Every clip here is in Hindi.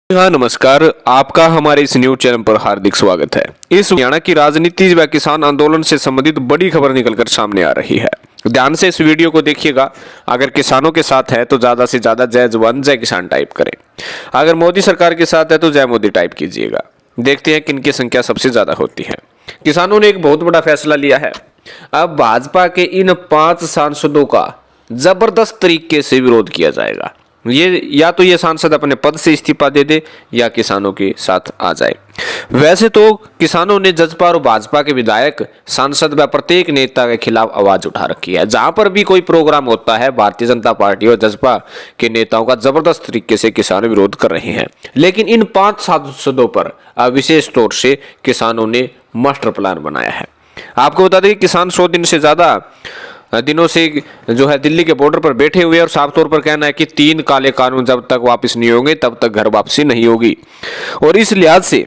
हाँ नमस्कार, आपका हमारे इस न्यूज चैनल पर हार्दिक स्वागत है। इस हरियाणा की राजनीति व किसान आंदोलन से संबंधित बड़ी खबर निकलकर सामने आ रही है। ध्यान से इस वीडियो को देखिएगा। अगर किसानों के साथ है तो ज्यादा से ज्यादा जय जवान जय किसान टाइप करें। अगर मोदी सरकार के साथ है तो जय मोदी टाइप कीजिएगा। देखते हैं किनकी संख्या सबसे ज्यादा होती है। किसानों ने एक बहुत बड़ा फैसला लिया है। अब भाजपा के इन 5 सांसदों का जबरदस्त तरीके से विरोध किया जाएगा। ये सांसद अपने पद से इस्तीफा दे दे या किसानों के साथ आ जाए। वैसे तो किसानों ने जजपा और भाजपा के विधायक, सांसद व प्रत्येक नेता के खिलाफ आवाज उठा रखी है। जहां पर भी कोई प्रोग्राम होता है, भारतीय जनता पार्टी और जजपा के नेताओं का जबरदस्त तरीके से किसान विरोध कर रहे हैं। लेकिन इन 5 सांसदों पर विशेष तौर से किसानों ने मास्टर प्लान बनाया है। आपको बता दें कि किसान 100 दिन से ज्यादा दिनों से जो है दिल्ली के बॉर्डर पर बैठे हुए और साफ तौर पर कहना है कि 3 काले कानून जब तक वापस नहीं होंगे तब तक घर वापसी नहीं होगी। और इस लिहाज से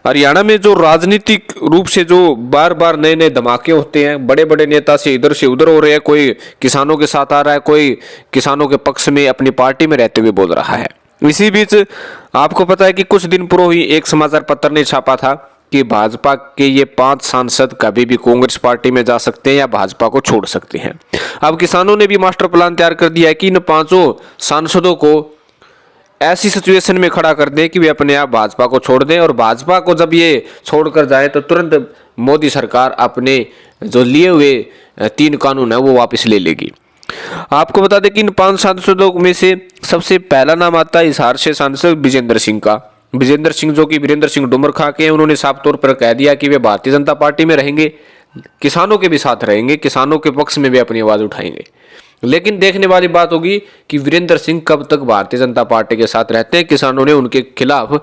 हरियाणा में जो राजनीतिक रूप से जो बार बार नए नए धमाके होते हैं, बड़े बड़े नेता से उधर हो रहे हैं, कोई किसानों के साथ आ रहा है, कोई किसानों के पक्ष में अपनी पार्टी में रहते हुए बोल रहा है। इसी बीच आपको पता है कि कुछ दिन पूर्व ही एक समाचार पत्र ने छापा था कि भाजपा के ये 5 सांसद कभी भी कांग्रेस पार्टी में जा सकते हैं या भाजपा को छोड़ सकते हैं। अब किसानों ने भी मास्टर प्लान तैयार कर दिया है कि इन 5 सांसदों को ऐसी सिचुएशन में खड़ा कर दें कि वे अपने आप भाजपा को छोड़ दें, और भाजपा को जब ये छोड़कर जाए तो तुरंत मोदी सरकार अपने जो लिए हुए 3 कानून है वो वापस ले लेगी। आपको बता दें कि इन 5 सांसदों में से सबसे पहला नाम आता है हिसार से सांसद विजेंद्र सिंह का। विजेंद्र सिंह जो कि वीरेंद्र सिंह डुमर खा के हैं, उन्होंने साफ तौर पर कह दिया कि वे भारतीय जनता पार्टी में रहेंगे, किसानों के भी साथ रहेंगे, किसानों के पक्ष में भी अपनी आवाज उठाएंगे। लेकिन देखने वाली बात होगी कि वीरेंद्र सिंह कब तक भारतीय जनता पार्टी के साथ रहते हैं। किसानों ने उनके खिलाफ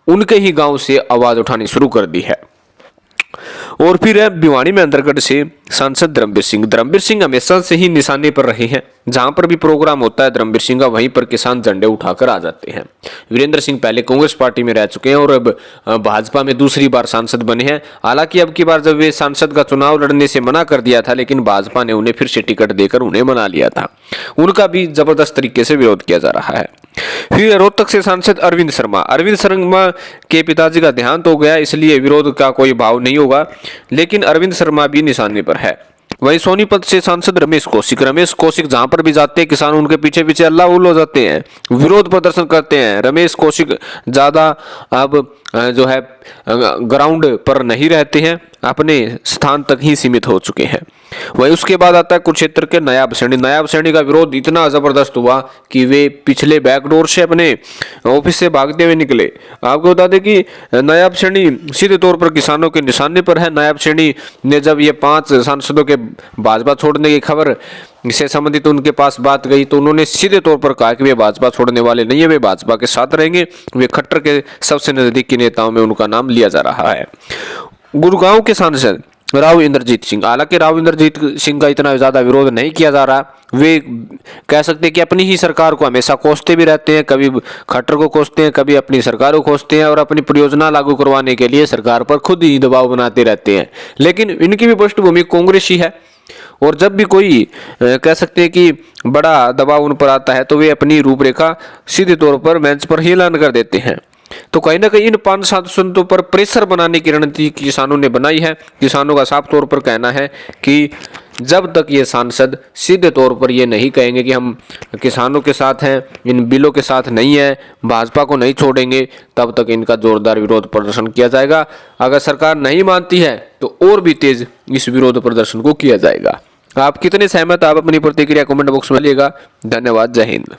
उनके ही गांव से आवाज उठानी शुरू कर दी है। और फिर है भिवानी में अंदरगढ़ से सांसद धर्मवीर सिंह। धर्मवीर सिंह हमेशा से ही निशाने पर रहे हैं। जहां पर भी प्रोग्राम होता है धर्मवीर सिंह का, वहीं पर किसान झंडे उठाकर आ जाते हैं। वीरेंद्र सिंह पहले कांग्रेस पार्टी में रह चुके हैं और अब भाजपा में दूसरी बार सांसद बने हैं। हालांकि अब की बार जब वे सांसद का चुनाव लड़ने से मना कर दिया था, लेकिन भाजपा ने उन्हें फिर से टिकट देकर उन्हें मना लिया था। उनका भी जबरदस्त तरीके से विरोध किया जा रहा है। फिर रोहतक से सांसद अरविंद शर्मा। अरविंद शर्मा के पिताजी का देहांत हो गया, इसलिए विरोध का कोई भाव नहीं होगा, लेकिन अरविंद शर्मा भी निशाने पर है। वहीं सोनीपत से सांसद रमेश कौशिक। रमेश कौशिक जहां पर भी जाते हैं किसान उनके पीछे पीछे अल्लाह उल्लो जाते हैं, विरोध प्रदर्शन करते हैं। रमेश कौशिक ज्यादा अब जो है ग्राउंड पर नहीं रहते हैं, अपने स्थान तक ही सीमित हो चुके हैं। वही उसके बाद आता है कुरुक्षेत्र के नायाब सैनी। नायाब सैनी का विरोध इतना जबरदस्त हुआ कि वे पिछले बैकडोर से अपने ऑफिस से भागते हुए निकले। आपको बता दें कि नायाब सैनी सीधे तौर पर किसानों के निशाने पर है। नायाब सैनी ने जब ये 5 सांसदों के भाजपा छोड़ने की खबर से संबंधित उनके पास बात गई तो उन्होंने सीधे तौर पर कहा कि वे भाजपा छोड़ने वाले नहीं है, वे भाजपा के साथ रहेंगे। वे खट्टर के सबसे नजदीकी नेताओं में उनका नाम लिया जा रहा है। गुड़गांव के सांसद राव इंद्रजीत सिंह। हालांकि राव इंद्रजीत सिंह का इतना ज्यादा विरोध नहीं किया जा रहा। वे कह सकते हैं कि अपनी ही सरकार को हमेशा कोसते भी रहते हैं, कभी खट्टर को कोसते हैं, कभी अपनी सरकार को कोसते हैं और अपनी परियोजना लागू करवाने के लिए सरकार पर खुद ही दबाव बनाते रहते हैं। लेकिन इनकी भी पृष्ठभूमि कांग्रेस ही है, और जब भी कोई कह सकते हैं कि बड़ा दबाव उन पर आता है तो वे अपनी रूपरेखा सीधे तौर पर मंच पर ही ऐलान कर देते हैं। तो कहीं ना कहीं इन 5 सांसदों पर प्रेशर बनाने की रणनीति किसानों ने बनाई है। किसानों का साफ तौर पर कहना है कि जब तक ये सांसद सीधे तौर पर ये नहीं कहेंगे कि हम किसानों के साथ हैं, इन बिलों के साथ नहीं है, भाजपा को नहीं छोड़ेंगे, तब तक इनका जोरदार विरोध प्रदर्शन किया जाएगा। अगर सरकार नहीं मानती है तो और भी तेज इस विरोध प्रदर्शन को किया जाएगा। आप कितने सहमत, आप अपनी प्रतिक्रिया कमेंट बॉक्स में लिखिएगा। धन्यवाद, जय हिंद।